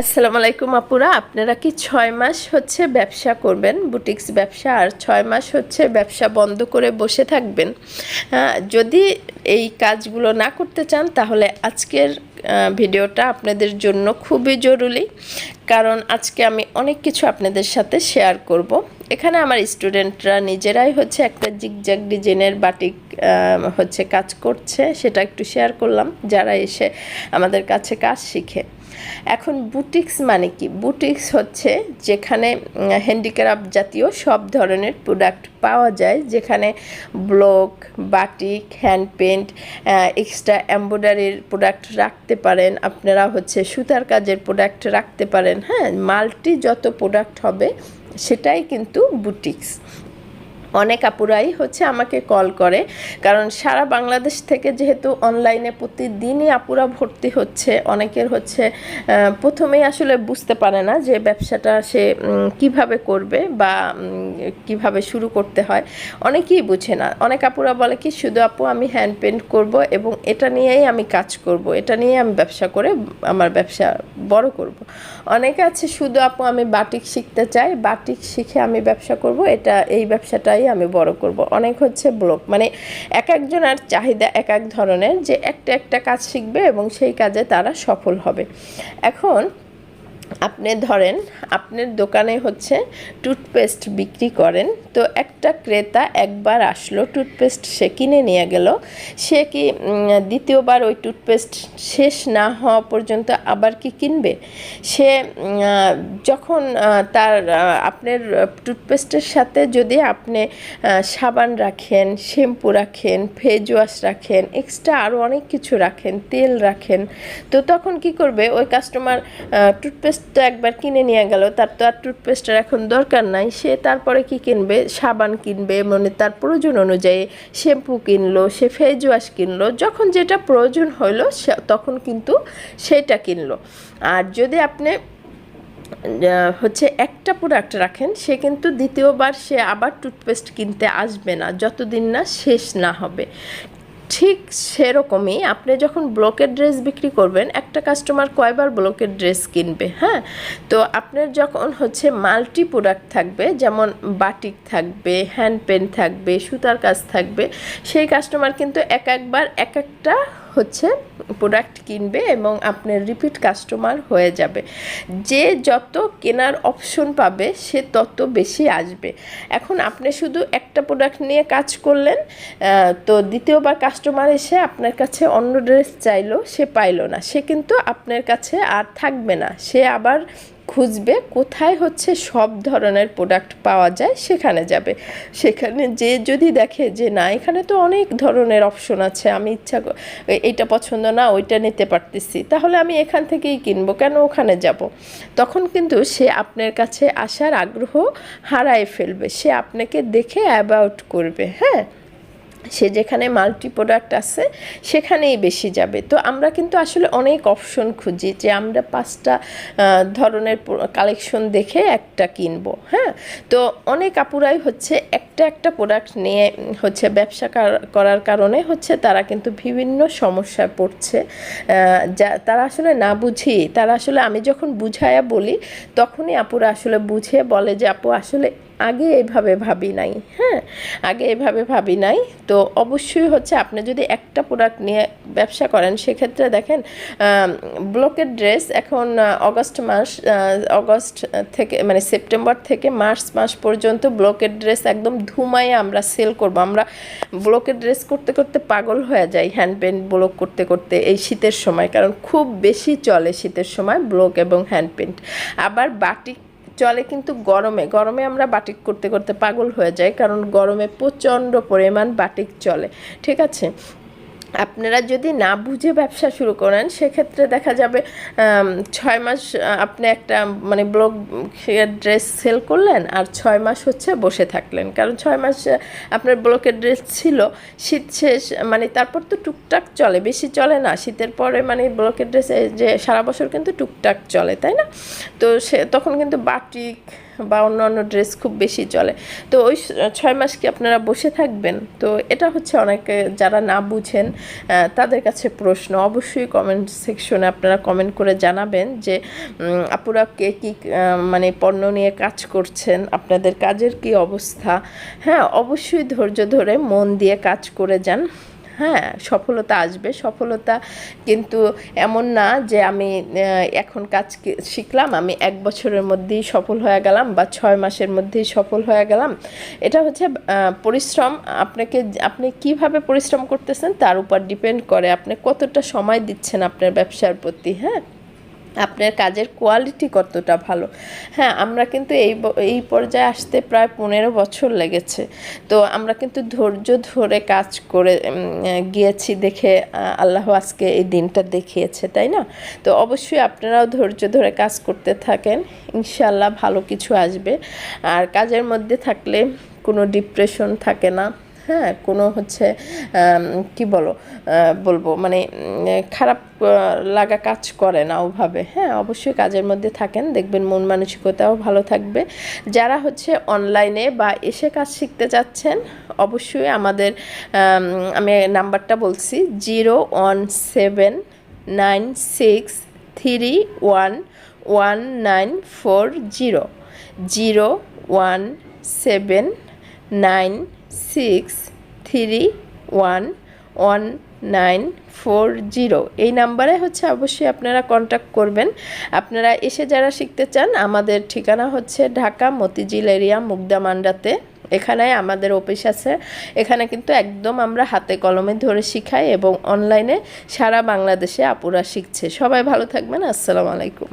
আসসালামু আলাইকুম আপুরা, আপনারা কি 6 মাস হচ্ছে ব্যবসা করবেন, বুটিক্স ব্যবসা, আর 6 মাস হচ্ছে ব্যবসা বন্ধ করে বসে থাকবেন? যদি এই কাজগুলো না করতে চান তাহলে আজকের ভিডিওটা আপনাদের জন্য খুবই জরুরি। কারণ আজকে আমি অনেক কিছু আপনাদের সাথে শেয়ার করব। এখানে আমার স্টুডেন্টরা নিজেরাই হচ্ছে একটা জিগজ্যাগ ডিজাইনের বাটিক হচ্ছে কাজ করছে, সেটা একটু শেয়ার করলাম যারা এসে আমাদের কাছে কাজ শিখে। এখন বুটিক্স মানে কি? বুটিক্স হচ্ছে যেখানে হ্যান্ডিক্রাফট জাতীয় সব ধরনের প্রোডাক্ট পাওয়া যায়, যেখানে block, batik, hand paint, extra এমব্রয়ডারির প্রোডাক্ট রাখতে পারেন আপনারা, হচ্ছে সুতার কাজের প্রোডাক্ট রাখতে পারেন। হ্যাঁ, মাল্টি যত প্রোডাক্ট হবে সেটাই কিন্তু বুটিক্স। অনেক আপুরাই হচ্ছে আমাকে কল করে, কারণ সারা বাংলাদেশ থেকে যেহেতু অনলাইনে প্রতিদিনই আপুরা ভর্তি হচ্ছে, অনেকের হচ্ছে প্রথমেই আসলে বুঝতে পারে না যে ব্যবসাটা সে কিভাবে করবে বা কিভাবে শুরু করতে হয়, অনেকেই বুঝে না। অনেক আপুরা বলে কি, শুধু আপু আমি হ্যান্ড পেন্ট করব এবং এটা নিয়েই আমি কাজ করব, এটা নিয়ে আমি ব্যবসা করে আমার ব্যবসা বড় করব। অনেকে আছে শুধু আপু আমি বাটিক শিখতে চাই, বাটিক শিখে আমি ব্যবসা করব, এই ব্যবসাটাই আমি বড় করব। অনেক হচ্ছে ব্লক, মানে এক একজনের চাহিদা এক এক ধরনের, যে একটা কাজ শিখবে এবং সেই কাজে তারা সফল হবে। এখন আপনি ধরেন আপনার দোকানে হচ্ছে টুথপেস্ট বিক্রি করেন, তো একটা ক্রেতা একবার আসলো, টুথপেস্ট সে কিনে নিয়ে গেল, সে কি দ্বিতীয়বার ওই টুথপেস্ট শেষ না হওয়া পর্যন্ত আবার কি কিনবে? সে যখন তার আপনার টুথপেস্টের সাথে যদি আপনি সাবান রাখেন, শ্যাম্পু রাখেন, ফেস ওয়াশ রাখেন, এক্সট্রা আরও অনেক কিছু রাখেন, তেল রাখেন, তো তখন কি করবে ওই কাস্টমার? টুথপেস্টটা একবার কিনে নিয়ে গেল, তার তো আর টুথপেস্টের এখন দরকার নাই, সে তারপরে কি কিনবে? সাবান কিনবে, মানে তার প্রয়োজন অনুযায়ী শ্যাম্পু কিনলো, সে ফেস ওয়াশ কিনলো, যখন যেটা প্রয়োজন হইলো তখন কিন্তু সেটা কিনলো। আর যদি আপনি হচ্ছে একটা প্রোডাক্ট রাখেন, সে কিন্তু দ্বিতীয়বার সে আবার টুথপেস্ট কিনতে আসবে না যতদিন না শেষ না হবে। ঠিক সেরকমই আপনি যখন ব্লকের ড্রেস বিক্রি করবেন, একটা কাস্টমার কয়বার ব্লকের ড্রেস কিনবে? হ্যাঁ, তো আপনার যখন হচ্ছে মাল্টি প্রোডাক্ট থাকবে, যেমন বাটিক থাকবে, হ্যান্ড পেন্ট থাকবে, সুতার কাজ থাকবে, সেই কাস্টমার কিন্তু একবার একটা হচ্ছে প্রোডাক্ট কিনবে এবং আপনার রিপিট কাস্টমার হয়ে যাবে। যে যত কেনার অপশন পাবে সে তত বেশি আসবে। এখন আপনি শুধু একটা প্রোডাক্ট নিয়ে কাজ করলেন, তো দ্বিতীয়বার কাস্টমার এসে আপনার কাছে অন্য ড্রেস চাইলো, সে পাইলো না, সে কিন্তু আপনার কাছে আর থাকবে না, সে আবার খুঁজবে কোথায় হচ্ছে সব ধরনের প্রোডাক্ট পাওয়া যায়, সেখানে যাবে। সেখানে যে যদি দেখে যে না, এখানে তো অনেক ধরনের অপশন আছে, আমি এইটা পছন্দ না ওইটা নিতে পারতেছি, তাহলে আমি এখান থেকেই কিনবো, কেন ওখানে যাব? তখন কিন্তু সে আপনার কাছে আসার আগ্রহ হারায় ফেলবে, সে আপনাকে দেখে অ্যাবাউট করবে। হ্যাঁ, সে যেখানে মাল্টি প্রোডাক্ট আছে সেখানেই বেশি যাবে। তো আমরা কিন্তু আসলে অনেক অপশন খুঁজি, যে আমরা 5টা ধরনের কালেকশন দেখে একটা কিনবো। হ্যাঁ, তো অনেক আপুরাই হচ্ছে একটা প্রোডাক্ট নিয়ে হচ্ছে ব্যবসা করার কারণে হচ্ছে তারা কিন্তু বিভিন্ন সমস্যায় পড়ছে, যা তারা আসলে না বুঝি, তারা আসলে আমি যখন বুঝায়া বলি তখনই আপুরা আসলে বুঝে বলে যে আপু আসলে আগে এভাবে ভাবি নাই। হ্যাঁ, আগে এভাবে ভাবি নাই। তো অবশ্যই হচ্ছে আপনি যদি একটা প্রোডাক্ট নিয়ে ব্যবসা করেন, সেক্ষেত্রে দেখেন ব্লকের ড্রেস এখন অগস্ট থেকে, মানে সেপ্টেম্বর থেকে মার্চ মাস পর্যন্ত ব্লকের ড্রেস একদম ধুমায় আমরা সেল করব। আমরা ব্লকের ড্রেস করতে করতে পাগল হয়ে যাই, হ্যান্ড পেন্ট ব্লক করতে করতে এই শীতের সময়, কারণ খুব বেশি চলে শীতের সময় ব্লক এবং হ্যান্ড পেন্ট। আবার বাটিক চলে কিন্তু গরমে আমরা বাটিক করতে করতে পাগল হয়ে যাই, কারণ গরমে প্রচণ্ড পরিমাণ বাটিক চলে। ঠিক আছে, আপনারা যদি না বুঝে ব্যবসা শুরু করেন, সেক্ষেত্রে দেখা যাবে 6 মাস আপনি একটা মানে ব্লক ড্রেস সেল করলেন আর 6 মাস হচ্ছে বসে থাকলেন, কারণ 6 মাস আপনার ব্লকের ড্রেস ছিল, শীত শেষ মানে তারপর তো টুকটাক চলে, বেশি চলে না শীতের পরে, মানে ব্লকের ড্রেস যে সারা বছর কিন্তু টুকটাক চলে, তাই না? তো তখন কিন্তু বাটিক বা অন্য ড্রেস খুব বেশি চলে। তো ওই 6 মাস কি আপনারা বসে থাকবেন? তো এটা হচ্ছে অনেকে যারা না বুঝেন তাদের কাছে প্রশ্ন। অবশ্যই কমেন্ট সেকশনে আপনারা কমেন্ট করে জানাবেন যে আপুরা কে কী মানে পণ্য নিয়ে কাজ করছেন, আপনাদের কাজের কি অবস্থা। হ্যাঁ, অবশ্যই ধৈর্য ধরে মন দিয়ে কাজ করে যান। হ্যাঁ, সফলতা আসবে। সফলতা কিন্তু এমন না যে আমি এখন কাজ শিখলাম, আমি 1 বছরের মধ্যেই সফল হয়ে গেলাম বা 6 মাসের মধ্যেই সফল হয়ে গেলাম। এটা হচ্ছে পরিশ্রম। আপনি কিভাবে পরিশ্রম করতেছেন তার উপর ডিপেন্ড করে আপনি কতটা সময় দিচ্ছেন আপনার ব্যবসার প্রতি। হ্যাঁ, আপনার কাজের কোয়ালিটি কতটা ভালো। হ্যাঁ, আমরা কিন্তু এই পর্যায়ে আসতে প্রায় 15 বছর লেগেছে। তো আমরা কিন্তু ধৈর্য ধরে কাজ করে গিয়েছি দেখে আল্লাহ আজকে এই দিনটা দেখিয়েছে, তাই না? তো অবশ্যই আপনারাও ধৈর্য ধরে কাজ করতে থাকেন, ইনশাআল্লাহ ভালো কিছু আসবে। আর কাজের মধ্যে থাকলে কোনো ডিপ্রেশন থাকে না। হ্যাঁ, কোনো হচ্ছে কি বলবো মানে খারাপ লাগা কাজ করে না ওভাবে। হ্যাঁ, অবশ্যই কাজের মধ্যে থাকেন, দেখবেন মন মানসিকতাও ভালো থাকবে। যারা হচ্ছে অনলাইনে বা এসে কাজ শিখতে চাচ্ছেন, অবশ্যই আমাদের আমি নাম্বারটা বলছি 01796311940 01796311940 এই নাম্বারে হচ্ছে অবশ্যই আপনারা কন্ট্যাক্ট করবেন। আপনারা এসে যারা শিখতে চান, আমাদের ঠিকানা হচ্ছে ঢাকা মতিঝিল এরিয়া মুগদা মান্ডাতে। এখানে আমাদের অফিস আছে। এখানে কিন্তু একদম আমরা হাতে কলমে ধরে শিখাই এবং অনলাইনে সারা বাংলাদেশে আপুরা শিখছে। সবাই ভালো থাকবেন। আসসালামু আলাইকুম।